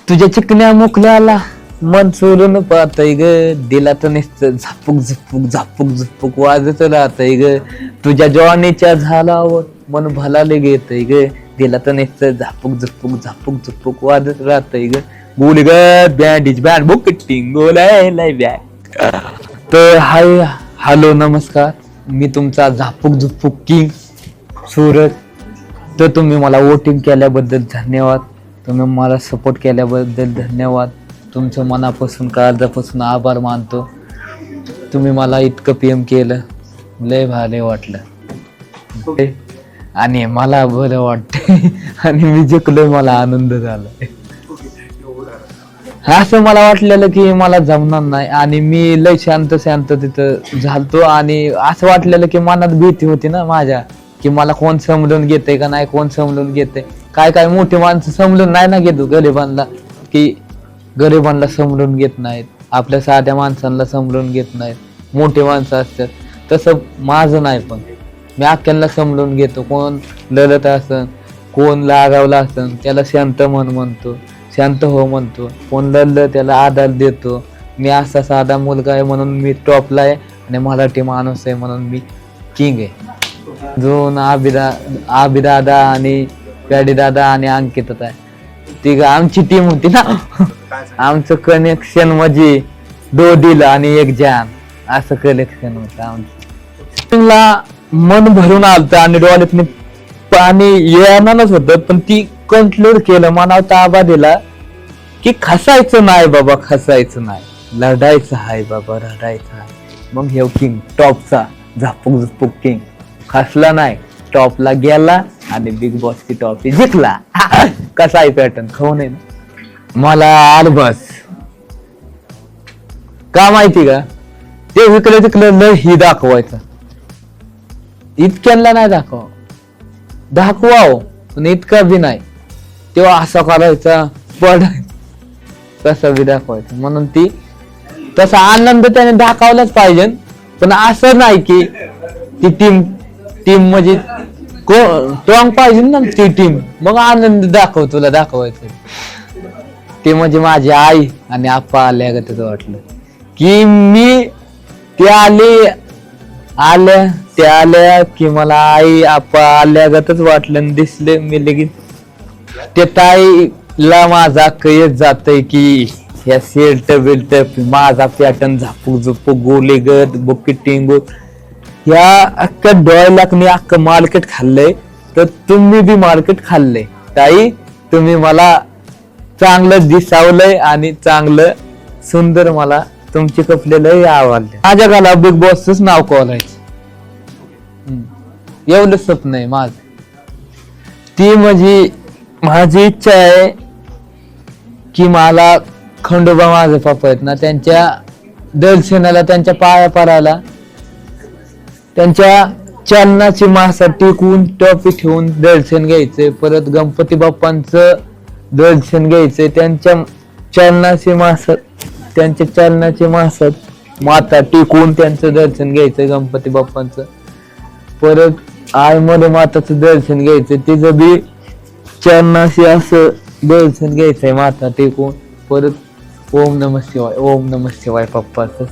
तुझ्या चिकन्या मुखल्याला मन सोडून पाहतय ग, दिला तर नुसतं झापूक झुपूक झापूक झुपूक वाजत राहतय ग. तुझ्या जवानीच्या झालावर मन भलाले घेतय ग, दिला तर नुसतं झापूक झुपूक झापूक झुपूक वाजत राहतय ग. गोली ग बँडीज बँड बुक टिंगोलाय बॅग. तर हाय हॅलो नमस्कार, मी तुमचा झापूक झुपूक किंग सूरज. तर तुम्ही मला वोटिंग केल्याबद्दल धन्यवाद, तुम्ही मला सपोर्ट केल्याबद्दल धन्यवाद. तुमचं मनापासून काळजापासून आभार मानतो. तुम्ही मला इतकं प्रेम केलं, लय भारी वाटलं आणि मला बरं वाटतंय आणि मी जिंकलोय, मला आनंद झाला. असं मला वाटलेलं की मला जमणार नाही आणि मी लय शांत शांत तिथं झालतो आणि असं वाटलेलं की मनात भीती होती ना माझ्या, की मला कोण समजून घेते का नाही, कोण समजून घेते. काय काय मोठी माणसं समजून नाही ना घेतो गरिबांना, की गरिबांना समजून घेत नाहीत, आपल्या साध्या माणसांना समजून घेत नाहीत, मोठी माणसं असतात. तसं माझं नाही, पण मी अख्ख्यांना समजून घेतो. कोण लढत असन, कोण लागावला असन त्याला शांत म्हणतो, शांत हो म्हणतो. कोण लढलं त्याला आधार देतो. मी असा साधा मुलगा आहे म्हणून मी टॉपला आहे आणि मराठी माणूस आहे म्हणून मी किंग आहे. अजून आबिदादा आणि पॅडी दादा आणि अंकित आहे, ती आमची टीम होती ना. आमचं कनेक्शन म्हणजे दिल आणि एक जान असं कनेक्शन होतं आमचं. मन भरून आलत आणि डोळ्यातनी पाणी येणारच होतं, पण ती कंट्रोल केलं, मनावर ताबा दिला की खसायचं नाही बाबा, खसायचं नाही, लढायचं आहे बाबा, लढायचं आहे. मग हे किंग टॉपचा झापूक झुपूक किंग खसला नाही, टॉपला गेला आणि बिग बॉसची ट्रॉफी जिंकला. कसा आहे पॅटर्न खाऊन आहे ना. मला आलबस का माहिती का, ते विकलं तिकलं लय ही दाखवायचं, इतक्यांना नाही दाखवाव पण इतका बी नाही. तेव्हा असा करायचा पडायचा, तसा बी दाखवायचा. म्हणून ती तसा आनंद त्याने दाखवलाच पाहिजे, पण असं नाही की ती टीम म्हणजे स्ट्रॉंग पाहिजे ना ती टीम, मग आनंद तुला दाखवायचं. ते म्हणजे माझी आई आणि आप्पा आल्यागतच वाटलं की मी ते आल्या की मला आई आप्पा आल्यागतच वाटलं आणि दिसले. मी लगेच ते ताईला माझा येत जातय की ह्या शेल्ट बिल्ट माझा पॅटर्न झापूक झुपूक गोले गत बुकी टिंगू ह्या अख्खा डॉयलाकने अख्खं मार्केट खाल्लंय. तर तुम्ही बी मार्केट खाल्लंय ताई, तुम्ही मला चांगलं दिसावलंय आणि चांगलं सुंदर मला तुमचे कपडे लय आवडले. माझ्या गाला बिग बॉसच नाव कॉलायचं एवढं स्वप्न आहे माझं. ती माझी इच्छा आहे की मला खंडोबा माझे पप्पा आहेत ना, त्यांच्या दर्शनाला, त्यांच्या पाया पडायला, त्यांच्या चलनाची मासा टिकून टॉपी ठेवून दर्शन घ्यायचंय. परत गणपती बाप्पांचं दर्शन घ्यायचंय, त्यांच्या चलनाची माता टिकून त्यांचं दर्शन घ्यायचंय गणपती बाप्पांचं. परत आयमध्ये माताचं दर्शन घ्यायचंय, तिचं बी चलनाशी असं दर्शन घ्यायचंय माता टेकून. परत ओम नमः शिवाय पप्पाचं